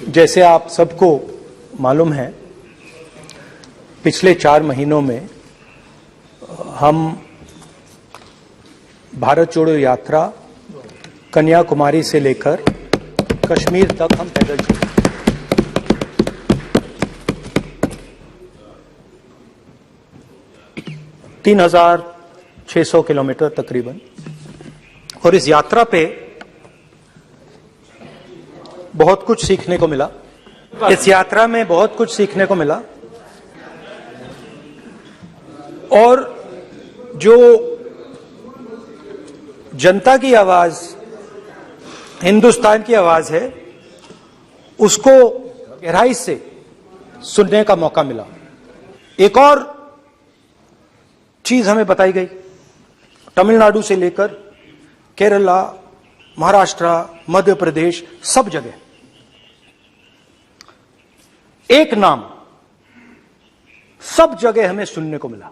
जैसे आप सबको मालूम है, पिछले 4 महीनों में हम भारत जोड़ो यात्रा कन्याकुमारी से लेकर कश्मीर तक हम पैदल चले। तीन 3,600 किलोमीटर तकरीबन। और इस यात्रा पे बहुत कुछ सीखने को मिला। इस यात्रा में बहुत कुछ सीखने को मिला और जो जनता की आवाज, हिंदुस्तान की आवाज है, उसको गहराई से सुनने का मौका मिला। एक और चीज हमें बताई गई, तमिलनाडु से लेकर केरला, महाराष्ट्र, मध्य प्रदेश, सब जगह एक नाम सब जगह हमें सुनने को मिला,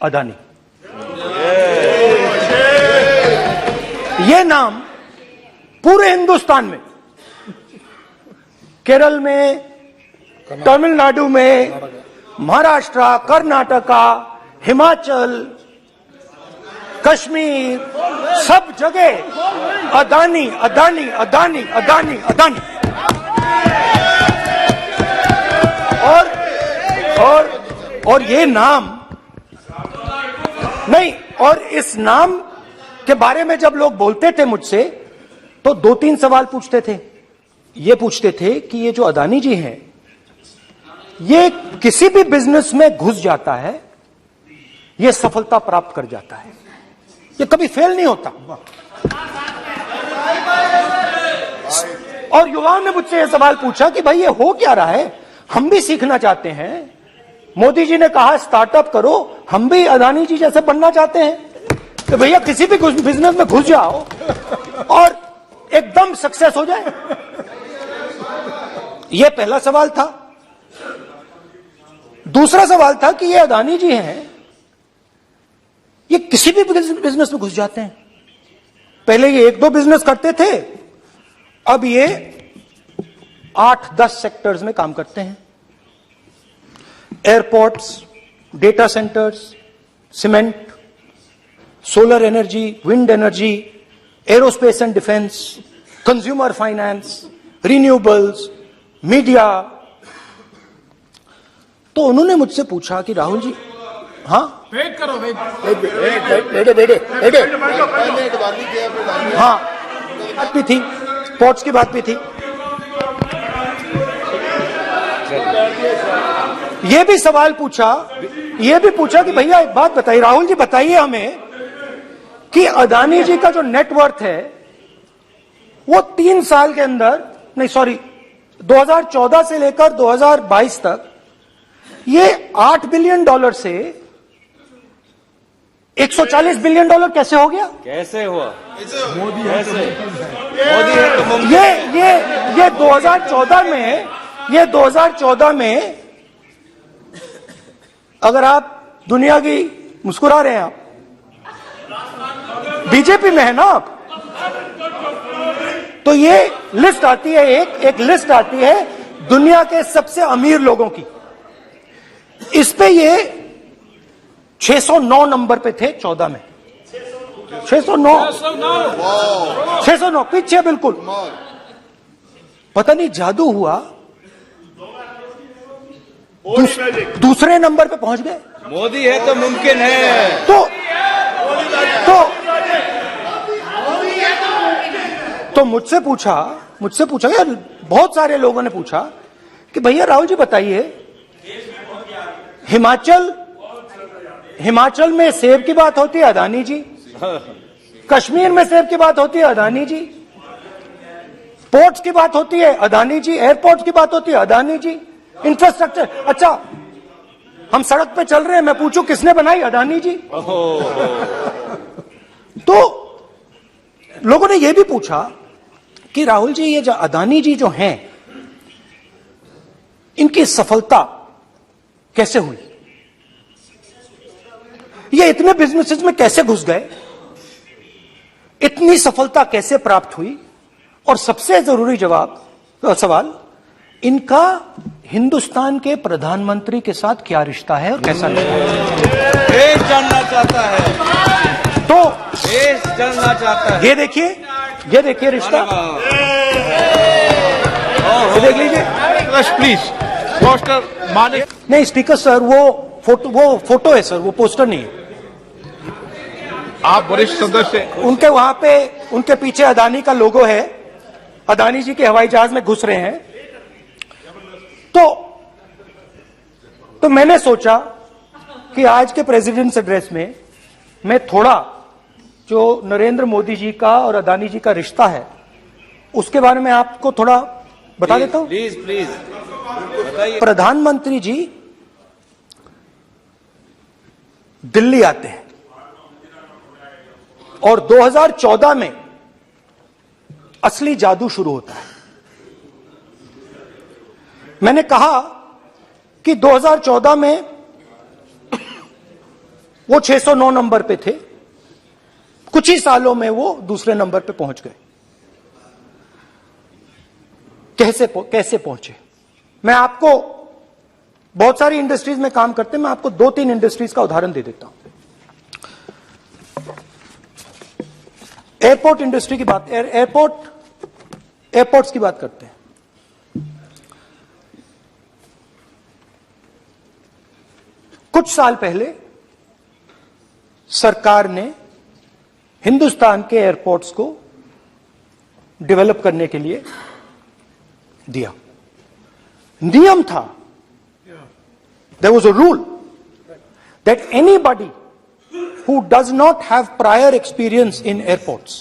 अदानी। यह नाम पूरे हिंदुस्तान में, केरल में, तमिलनाडु में, महाराष्ट्र, कर्नाटका, हिमाचल, कश्मीर, सब जगह अदानी अदानी अदानी अदानी अदानी। और ये नाम नहीं, और इस नाम के बारे में जब लोग बोलते थे मुझसे तो 2-3 सवाल पूछते थे। ये पूछते थे कि ये जो अदानी जी हैं, ये किसी भी बिजनेस में घुस जाता है, ये सफलता प्राप्त कर जाता है, ये कभी फेल नहीं होता। और युवाओं ने मुझसे यह सवाल पूछा कि भाई ये हो क्या रहा है, हम भी सीखना चाहते हैं। मोदी जी ने कहा स्टार्टअप करो, हम भी अदानी जी जैसे बनना चाहते हैं। तो भैया किसी भी बिजनेस में घुस जाओ और एकदम सक्सेस हो जाए। यह पहला सवाल था। दूसरा सवाल था कि ये अदानी जी हैं, ये किसी भी बिजनेस में घुस जाते हैं। पहले ये 1-2 बिजनेस करते थे, अब ये 8-10 सेक्टर्स में काम करते हैं। Airports, data centres, cement, solar energy, wind energy, aerospace and defence, consumer finance, renewables, media. तो उन्होंने मुझसे पूछा कि राहुल जी, हाँ वेट करो, बेटे हाँ, बात भी थी, स्पोर्ट्स की बात भी थी। ये भी सवाल पूछा, ये भी पूछा कि भैया एक बात बताइए, राहुल जी बताइए हमें कि अदानी जी का जो नेटवर्थ है वो 3 साल के अंदर, नहीं सॉरी 2014 से लेकर 2022 तक ये $8 बिलियन से $140 बिलियन कैसे हो गया? कैसे हुआ? मोदी कैसे? ये 2014 में अगर आप दुनिया की, मुस्कुरा रहे हैं आप, बीजेपी में है ना आप, तो ये लिस्ट आती है, एक लिस्ट आती है दुनिया के सबसे अमीर लोगों की। इस पे ये 609 नंबर पे थे 14 में। 609 पीछे बिल्कुल। पता नहीं जादू हुआ, दूसरे नंबर पे पहुंच गए। मोदी है तो मुमकिन है। तो मुझसे पूछा यार, बहुत सारे लोगों ने पूछा कि भैया राहुल जी बताइए, हिमाचल में सेब की बात होती है, अदानी जी। कश्मीर में सेब की बात होती है, अदानी जी। पोर्ट्स की बात होती है, अदानी जी। एयरपोर्ट्स की बात होती है, अदानी जी। इंफ्रास्ट्रक्चर, अच्छा हम सड़क पे चल रहे हैं, मैं पूछूं किसने बनाई, अदानी जी। तो लोगों ने यह भी पूछा कि राहुल जी ये जो अदानी जी जो हैं, इनकी सफलता कैसे हुई, ये इतने बिजनेसेस में कैसे घुस गए, इतनी सफलता कैसे प्राप्त हुई, और सबसे जरूरी जवाब तो सवाल, इनका हिंदुस्तान के प्रधानमंत्री के साथ क्या रिश्ता है और कैसा रिश्ता है? देश जानना चाहता है, तो देश जानना चाहता है। ये देखिए रिश्ता, ये देख लीजिए। प्लीज पोस्टर माने। नहीं स्पीकर सर, वो फोटो है सर, वो पोस्टर नहीं है। आप वरिष्ठ सदस्य, उनके वहां पे, उनके पीछे अदानी का लोगो है, अदानी जी के हवाई जहाज में घुस रहे हैं। तो मैंने सोचा कि आज के प्रेसिडेंट्स एड्रेस में मैं थोड़ा जो नरेंद्र मोदी जी का और अदानी जी का रिश्ता है उसके बारे में आपको थोड़ा बता देता हूं। प्लीज बताइए। प्रधानमंत्री जी दिल्ली आते हैं और 2014 में असली जादू शुरू होता है। मैंने कहा कि 2014 में वो 609 नंबर पे थे, कुछ ही सालों में वो दूसरे नंबर पे पहुंच गए। कैसे पहुंचे? मैं आपको, बहुत सारी इंडस्ट्रीज में काम करते हैं, मैं आपको 2-3 इंडस्ट्रीज का उदाहरण दे देता हूं। एयरपोर्ट इंडस्ट्री की बात, एयरपोर्ट्स की बात करते हैं। कुछ साल पहले सरकार ने हिंदुस्तान के एयरपोर्ट्स को डेवलप करने के लिए दिया। नियम था, there was a rule that anybody who does not have prior experience in airports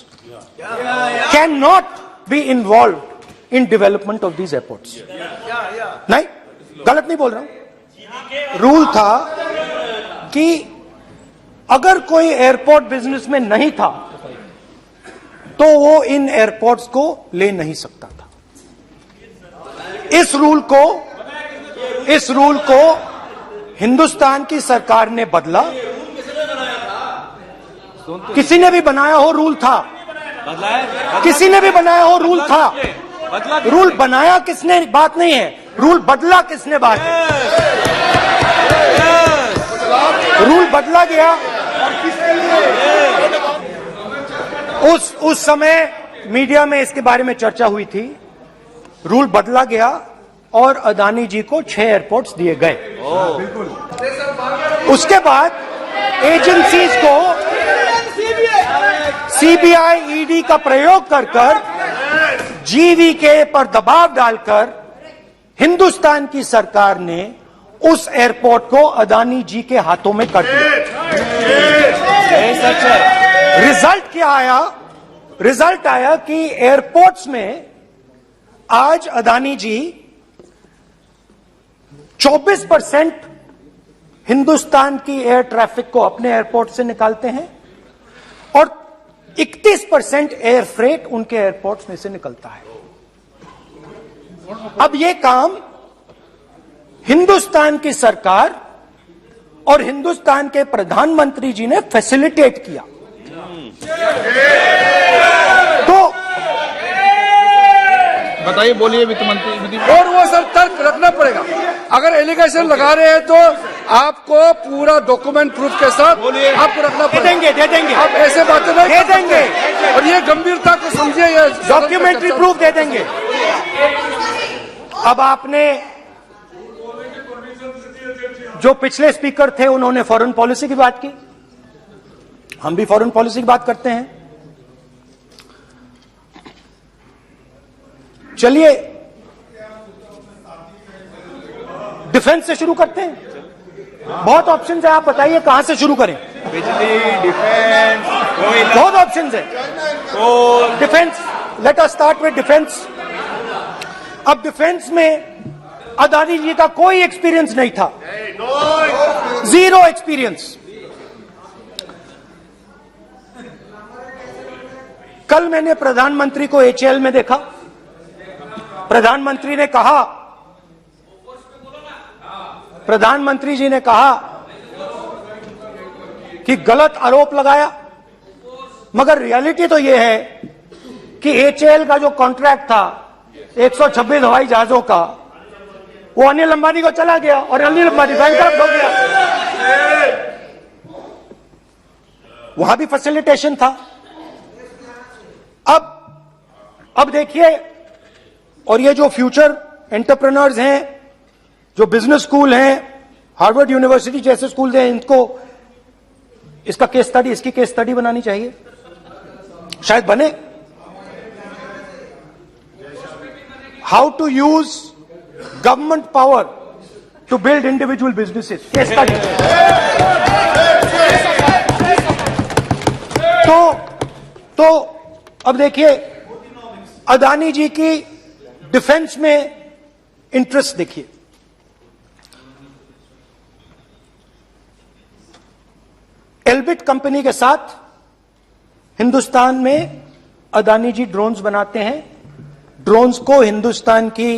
cannot be involved in development of these airports. नहीं, गलत नहीं बोल रहा हूं। रूल था कि अगर कोई एयरपोर्ट बिजनेस में नहीं था तो वो इन एयरपोर्ट्स को ले नहीं सकता था। इस रूल को हिंदुस्तान की सरकार ने बदला। किसी ने भी बनाया हो रूल था, किसी ने भी बनाया हो रूल था। रूल बनाया किसने बात नहीं है, रूल बदला किसने बात है। रूल बदला गया। उस समय मीडिया में इसके बारे में चर्चा हुई थी। रूल बदला गया और अदानी जी को 6 एयरपोर्ट्स दिए गए। उसके बाद एजेंसीज को सीबीआई, ईडी का प्रयोग कर जीवीके पर दबाव डालकर हिंदुस्तान की सरकार ने उस एयरपोर्ट को अदानी जी के हाथों में कर दिया। रिजल्ट क्या आया? रिजल्ट आया कि एयरपोर्ट्स में आज अदानी जी 24% हिंदुस्तान की एयर ट्रैफिक को अपने एयरपोर्ट से निकालते हैं और 31% एयर फ्रेट उनके एयरपोर्ट्स में से निकलता है। अब यह काम हिंदुस्तान की सरकार और हिंदुस्तान के प्रधानमंत्री जी ने फैसिलिटेट किया। तो बताइए, बोलिए वित्त मंत्री। और वो सर तर्क रखना पड़ेगा। अगर एलिगेशन लगा रहे हैं तो आपको पूरा डॉक्यूमेंट प्रूफ के साथ आपको रखना पड़ेगा। दे देंगे। आप ऐसे बातें नहीं दे देंगे और ये गंभीरता को समझिए। ये डॉक्यूमेंट्री प्रूफ दे देंगे। अब आपने, जो पिछले स्पीकर थे उन्होंने फॉरेन पॉलिसी की बात की, हम भी फॉरेन पॉलिसी की बात करते हैं। चलिए डिफेंस से शुरू करते हैं। बहुत ऑप्शंस है, आप बताइए कहां से शुरू करें। बिजली, डिफेंस, कोयला, बहुत ऑप्शंस है। Defence, let us start with defence. अब डिफेंस में अदानी जी का कोई एक्सपीरियंस नहीं था, जीरो एक्सपीरियंस। कल मैंने प्रधानमंत्री को एचएएल में देखा। प्रधानमंत्री जी ने कहा कि गलत आरोप लगाया, मगर रियलिटी तो यह है कि एचएएल का जो कॉन्ट्रैक्ट था 126 हवाई जहाजों का वो अनिल अंबानी को चला गया और अनिल अंबानी बैंकरप्ट हो गया। वहां भी फैसिलिटेशन था। अब देखिए, और ये जो फ्यूचर एंटरप्रेन्योर्स हैं, जो बिजनेस स्कूल हैं, हार्वर्ड यूनिवर्सिटी जैसे स्कूल हैं, इनको इसका केस स्टडी, इसकी केस स्टडी बनानी चाहिए, शायद बने। How to use government power to build individual businesses, case study. तो अब देखिए, अदानी जी की डिफेंस में इंटरेस्ट देखिए। एल्बिट कंपनी के साथ हिंदुस्तान में अदानी जी ड्रोन्स बनाते हैं। ड्रोन्स को हिंदुस्तान की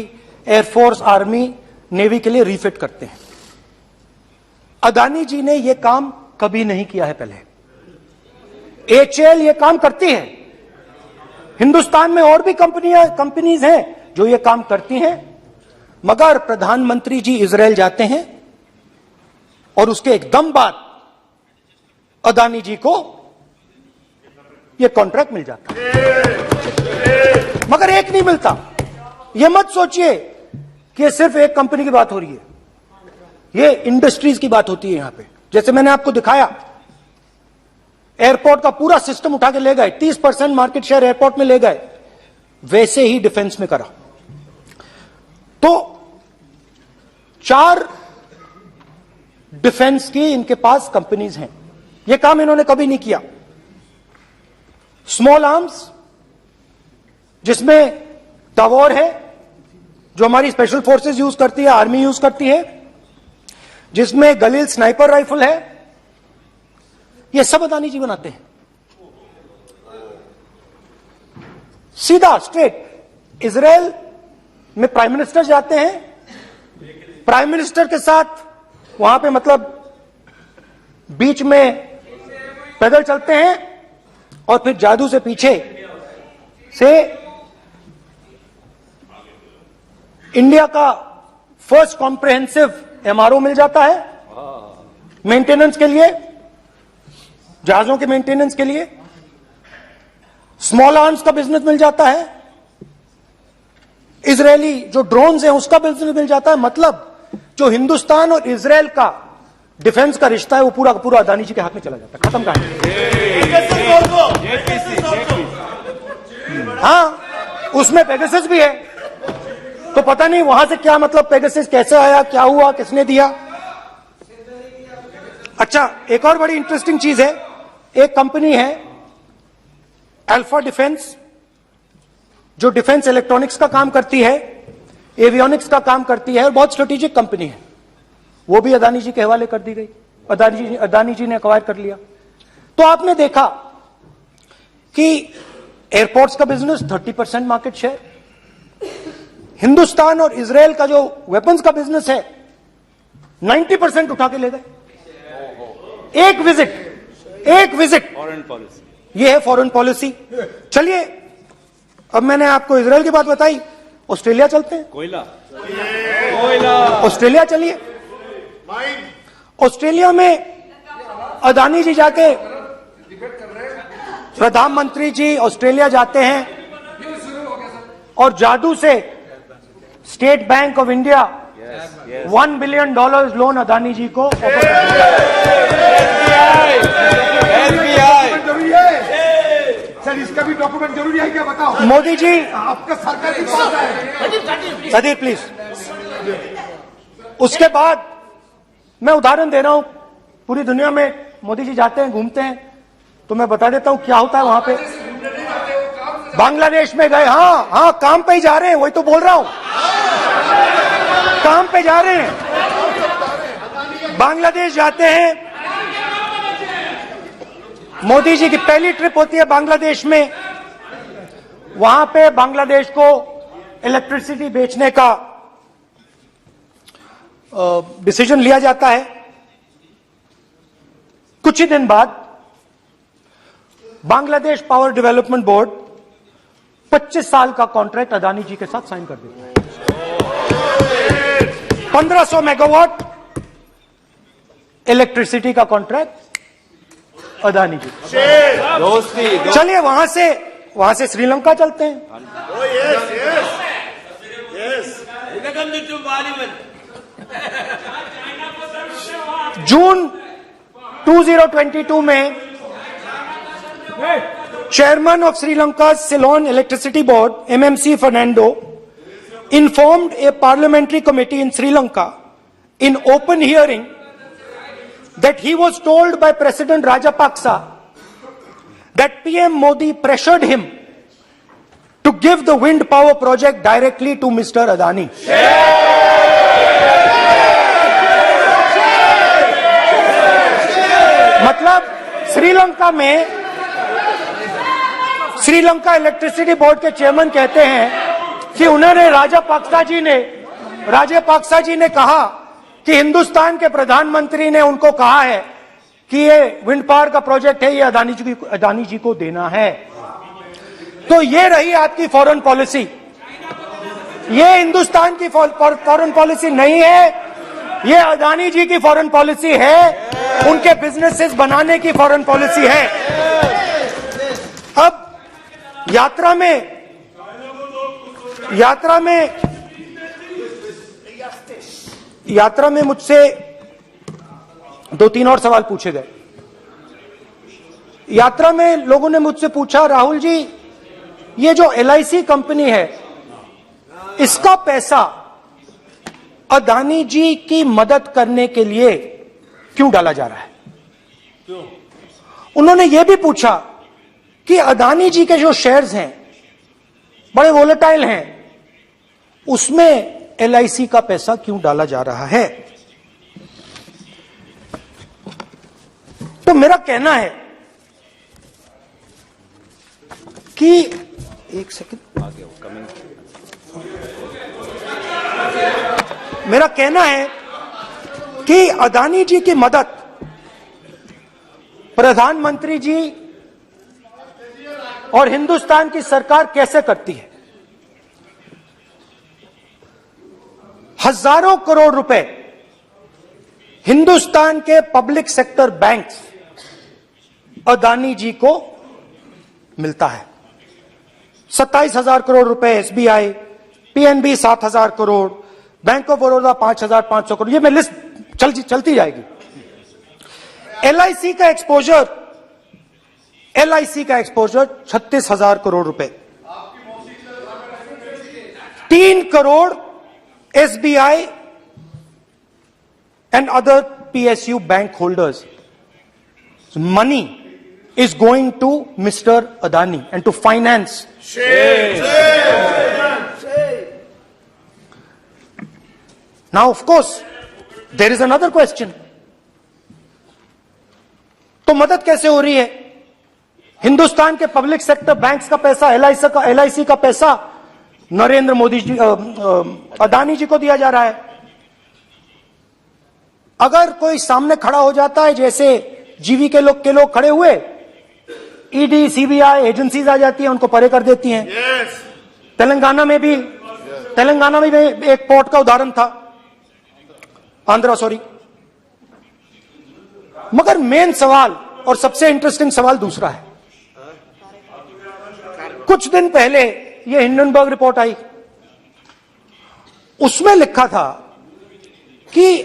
एयरफोर्स, आर्मी, नेवी के लिए रिफिट करते हैं। अदानी जी ने यह काम कभी नहीं किया है पहले। एचएएल यह काम करती है। हिंदुस्तान में और भी कंपनीज हैं जो यह काम करती हैं, मगर प्रधानमंत्री जी इजरायल जाते हैं और उसके एकदम बाद अदानी जी को यह कॉन्ट्रैक्ट मिल जाता है। मगर एक नहीं मिलता। यह मत सोचिए कि यह सिर्फ एक कंपनी की बात हो रही है, यह इंडस्ट्रीज की बात होती है यहां पे। जैसे मैंने आपको दिखाया, एयरपोर्ट का पूरा सिस्टम उठा के ले गए, 30% मार्केट शेयर एयरपोर्ट में ले गए, वैसे ही डिफेंस में करा। तो 4 डिफेंस की इनके पास कंपनीज हैं। यह काम इन्होंने कभी नहीं किया। स्मॉल आर्म्स, जिसमें टावर है जो हमारी स्पेशल फोर्सेस यूज करती है, आर्मी यूज करती है, जिसमें गलील स्नाइपर राइफल है, यह सब अदानी जी बनाते हैं। सीधा स्ट्रेट इजरायल में प्राइम मिनिस्टर जाते हैं, प्राइम मिनिस्टर के साथ वहां पे मतलब बीच में पैदल चलते हैं और फिर जादू से पीछे से इंडिया का फर्स्ट कॉम्प्रिहेंसिव एमआरओ मिल जाता है मेंटेनेंस के लिए, जहाजों के मेंटेनेंस के लिए। स्मॉल आर्म्स का बिजनेस मिल जाता है, इजरायली जो ड्रोन्स हैं उसका बिजनेस मिल जाता है। मतलब जो हिंदुस्तान और इजरायल का डिफेंस का रिश्ता है वो पूरा का पूरा अदानी जी के हाथ में चला जाता है। खत्म कहानी। हाँ, उसमें पेगासस भी है, तो पता नहीं वहां से क्या मतलब पेगासस कैसे आया, क्या हुआ, किसने दिया। अच्छा, एक और बड़ी इंटरेस्टिंग चीज है, एक कंपनी है अल्फा डिफेंस, जो डिफेंस इलेक्ट्रॉनिक्स का काम करती है, एवियोनिक्स का काम करती है, और बहुत स्ट्रेटेजिक कंपनी है। वो भी अदानी जी के हवाले कर दी गई, अदानी जी ने एक्वायर कर लिया। तो आपने देखा कि एयरपोर्ट्स का बिजनेस 30% मार्केट शेयर, हिंदुस्तान और इजरायल का जो वेपन्स का बिजनेस है 90% उठा के ले गए। एक विजिट फॉरेन पॉलिसी, ये है फॉरेन पॉलिसी। चलिए, अब मैंने आपको इजरायल की बात बताई, ऑस्ट्रेलिया चलते हैं। कोयला, ऑस्ट्रेलिया चलिए। ऑस्ट्रेलिया में अदानी जी जाके, प्रधानमंत्री जी ऑस्ट्रेलिया जाते हैं और जादू से State Bank of India $1 billion loan Adani ji को ऑफर सर, इसका भी डॉक्यूमेंट जरूरी है क्या, बताओ। मोदी जी, आपका सरकार की पास है। Sadyr please. उसके बाद मैं उदाहरण दे रहा हूं, पूरी दुनिया में मोदी जी जाते हैं, घूमते हैं, तो मैं बता देता हूं क्या होता है वहां पे। बांग्लादेश में गए, हाँ, काम पे ही जा रहे हैं, वही तो बोल रहा हूं, काम पे जा रहे हैं। बांग्लादेश जाते हैं, मोदी जी की पहली ट्रिप होती है बांग्लादेश में। वहां पे बांग्लादेश को इलेक्ट्रिसिटी बेचने का डिसीजन लिया जाता है। कुछ ही दिन बाद बांग्लादेश पावर डेवलपमेंट बोर्ड 25 साल का कॉन्ट्रैक्ट अदानी जी के साथ साइन कर देता है। 1500 मेगावाट इलेक्ट्रिसिटी का कॉन्ट्रैक्ट अदानी जी। दोस्ती चलिए वहां से श्रीलंका चलते हैं। जून 2022 में Chairman of Sri Lanka's Ceylon Electricity Board, MMC Fernando, informed a parliamentary committee in Sri Lanka in open hearing that he was told by President Rajapaksa that PM Modi pressured him to give the wind power project directly to Mr. Adani. मतलब Sri Lanka electricity board के chairman कहते हैं कि उन्होंने राजापाक्सा जी ने कहा कि हिंदुस्तान के प्रधानमंत्री ने उनको कहा है कि ये विंड पावर का प्रोजेक्ट है, ये अदानी जी को देना है। तो ये रही आपकी फॉरेन पॉलिसी। ये हिंदुस्तान की फॉरेन पॉलिसी नहीं है, ये अदानी जी की फॉरेन पॉलिसी है, उनके बिजनेसेस बनाने की फॉरेन पॉलिसी है। अब यात्रा में मुझसे 2-3 और सवाल पूछे गए। यात्रा में लोगों ने मुझसे पूछा, राहुल जी ये जो LIC कंपनी है इसका पैसा अदानी जी की मदद करने के लिए क्यों डाला जा रहा है? उन्होंने यह भी पूछा कि अदानी जी के जो शेयर्स हैं बड़े वोलेटाइल हैं, उसमें LIC का पैसा क्यों डाला जा रहा है? तो मेरा कहना है कि एक सेकंड, मेरा कहना है कि अदानी जी की मदद प्रधानमंत्री जी और हिंदुस्तान की सरकार कैसे करती है? हजारों करोड़ रुपए हिंदुस्तान के public sector banks Adani ji को मिलता है। 27,000 करोड़ रुपए SBI, PNB 7,000 crore, bank of Baroda 5,500 crore, ये मैं लिस्ट चलती जाएगी। LIC का एक्सपोजर 36,000 करोड़ रुपए, 3 crore SBI and other PSU bank holders. Money is going to Mr. Adani and to finance. Now, of course, there is another question. तो मदद कैसे हो रही है? हिंदुस्तान के पब्लिक सेक्टर बैंक्स का पैसा, LIC का पैसा नरेंद्र मोदी जी, अदानी जी को दिया जा रहा है। अगर कोई सामने खड़ा हो जाता है, जैसे जीवी के लोग खड़े हुए, ED, CBI एजेंसीज आ जाती है, उनको परे कर देती हैं। तेलंगाना में भी एक पोर्ट का उदाहरण था, आंध्रा, सॉरी। मगर मेन सवाल और सबसे इंटरेस्टिंग सवाल दूसरा है। कुछ दिन पहले ये हिंडनबर्ग रिपोर्ट आई, उसमें लिखा था कि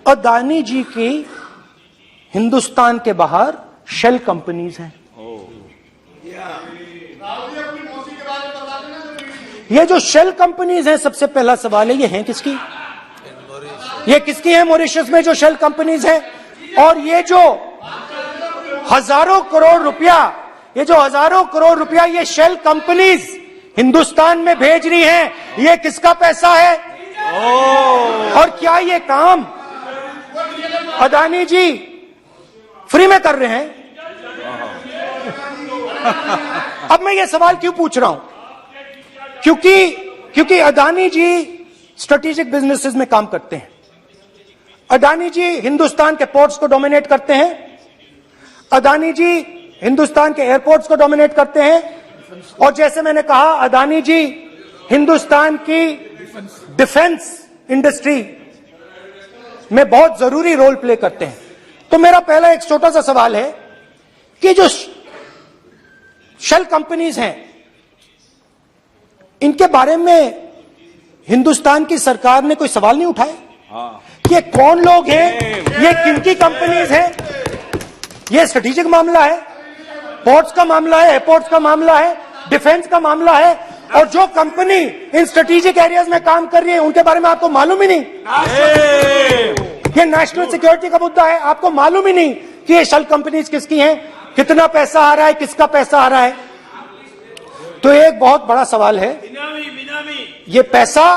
अदानी जी की हिंदुस्तान के बाहर शेल कंपनीज हैं। ये जो शेल कंपनीज हैं, सबसे पहला सवाल है, ये हैं किसकी? ये किसकी है मॉरिशस में जो शेल कंपनीज हैं? और ये जो हजारों करोड़ रुपया ये शेल कंपनीज हिंदुस्तान में भेज रही हैं, ये किसका पैसा है? और क्या ये काम अदानी जी फ्री में कर रहे हैं? अब मैं ये सवाल क्यों पूछ रहा हूं? क्योंकि अदानी जी स्ट्रेटेजिक बिजनेसेस में काम करते हैं। अदानी जी हिंदुस्तान के पोर्ट्स को डोमिनेट करते हैं, अदानी जी हिंदुस्तान के एयरपोर्ट्स को डोमिनेट करते हैं, और जैसे मैंने कहा, अदानी जी हिंदुस्तान की डिफेंस इंडस्ट्री में बहुत जरूरी रोल प्ले करते हैं। तो मेरा पहला एक छोटा सा सवाल है कि जो शेल कंपनीज हैं, इनके बारे में हिंदुस्तान की सरकार ने कोई सवाल नहीं उठाए कि ये कौन लोग हैं, ये किनकी कंपनीज हैं? ये स्ट्रेटेजिक मामला है, पोर्ट्स का मामला है, एयरपोर्ट्स का मामला है, डिफेंस का मामला है, और जो कंपनी इन स्ट्रेटेजिक एरियाज में काम कर रही है उनके बारे में आपको मालूम ही नहीं। ये नेशनल सिक्योरिटी का मुद्दा है, आपको मालूम ही नहीं कि ये शेल कंपनीज किसकी हैं, कितना पैसा आ रहा है, किसका पैसा आ रहा है। तो एक बहुत बड़ा सवाल है, ये पैसा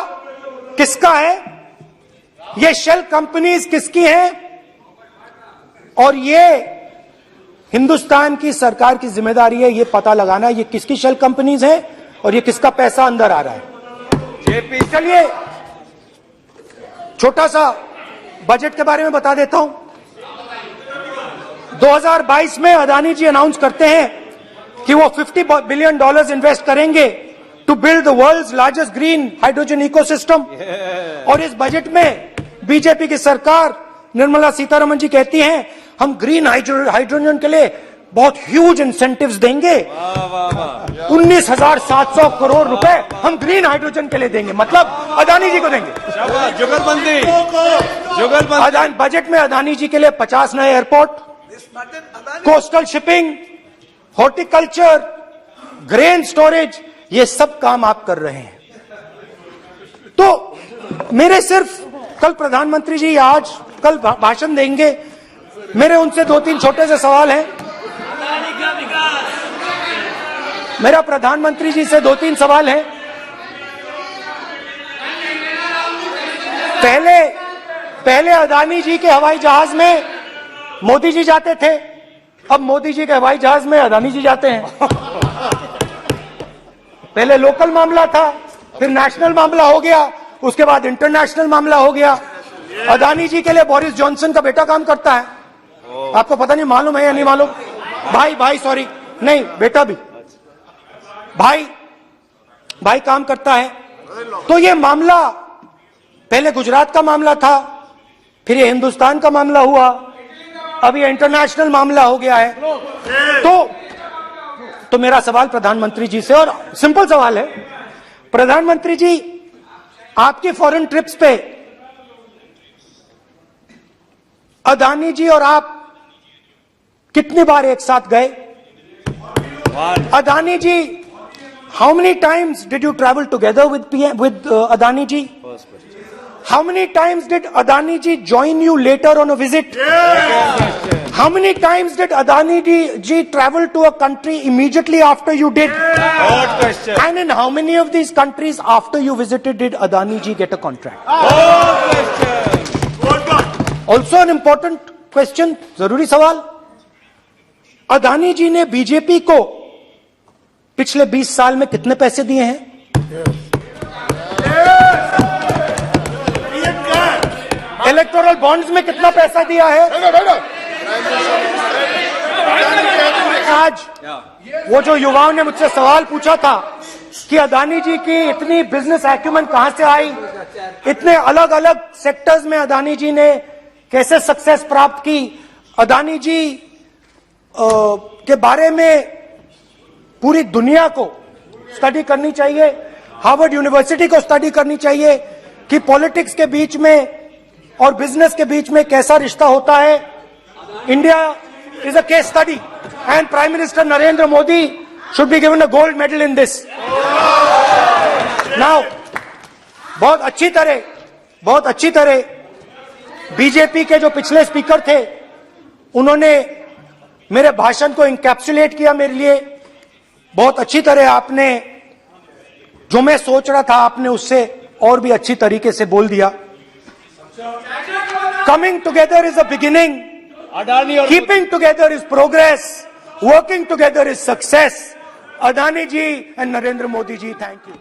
किसका है, ये शेल कंपनीज किसकी हैं, और ये हिंदुस्तान की सरकार की जिम्मेदारी है ये पता लगाना ये किसकी शेल कंपनीज हैं और ये किसका पैसा अंदर आ रहा है। चलिए छोटा सा बजट के बारे में बता देता हूं। 2022 में अदानी जी अनाउंस करते हैं कि वो $50 बिलियन इन्वेस्ट करेंगे to build the world's largest green hydrogen ecosystem. और इस बजट में बीजेपी की सरकार निर्मला सीतारमण जी कहती हैं हम ग्रीन हाइड्रोजन के लिए बहुत ह्यूज इंसेंटिव्स देंगे, 19,700 करोड़ रुपए हम ग्रीन हाइड्रोजन के लिए देंगे, मतलब अदानी जी को देंगे। जुगलबंदी बजट में अदानी जी के लिए 50 नए airport, coastal shipping, horticulture, grain storage, ये सब काम आप कर रहे हैं। तो मेरे सिर्फ कल प्रधानमंत्री जी कल भाषण देंगे, मेरे उनसे 2-3 छोटे से सवाल हैं। मेरा प्रधानमंत्री जी से 2-3 सवाल हैं। पहले अदानी जी के हवाई जहाज में मोदी जी जाते थे, अब मोदी जी के हवाई जहाज में अदानी जी जाते हैं। पहले लोकल मामला था, फिर नेशनल मामला हो गया, उसके बाद इंटरनेशनल मामला हो गया। अदानी जी के लिए बोरिस जॉनसन का बेटा काम करता है, आपको पता नहीं मालूम है या नहीं मालूम? भाई सॉरी, नहीं बेटा भी, भाई काम करता है। तो ये मामला पहले गुजरात का मामला था, फिर ये हिंदुस्तान का मामला हुआ, अब ये इंटरनेशनल मामला हो गया है। तो मेरा सवाल प्रधानमंत्री जी से, और सिंपल सवाल है, प्रधानमंत्री जी आपकी फॉरेन ट्रिप्स पे अदानी जी और आप कितनी बार एक साथ गए? Adani ji, how many times did you travel together with Adani ji? How many times did Adani ji join you later on a visit? How many times did Adani ji travel to a country immediately after you did? And in how many of these countries after you visited did Adani ji get a contract? Also an important question, जरूरी सवाल, अदानी जी ने BJP को पिछले 20 साल में कितने पैसे दिए हैं? इलेक्टोरल बॉन्ड्स में कितना पैसा दिया है? आज वो जो युवाओं ने मुझसे सवाल पूछा था कि अदानी जी की इतनी बिजनेस एक्यूमेंट कहां से आई, इतने अलग अलग सेक्टर्स में अदानी जी ने कैसे सक्सेस प्राप्त की, अदानी जी के बारे में पूरी दुनिया को स्टडी करनी चाहिए, हार्वर्ड यूनिवर्सिटी को स्टडी करनी चाहिए कि पॉलिटिक्स के बीच में और बिजनेस के बीच में कैसा रिश्ता होता है। India is a case study and prime minister Narendra Modi should be given a gold medal in this. Now बहुत अच्छी तरह बीजेपी के जो पिछले स्पीकर थे उन्होंने मेरे भाषण को इंकैप्सुलेट किया मेरे लिए बहुत अच्छी तरह। आपने जो मैं सोच रहा था आपने उससे और भी अच्छी तरीके से बोल दिया। Coming together is a beginning. Keeping together is progress. Working together is success. Adani ji and Narendra Modi ji, thank you.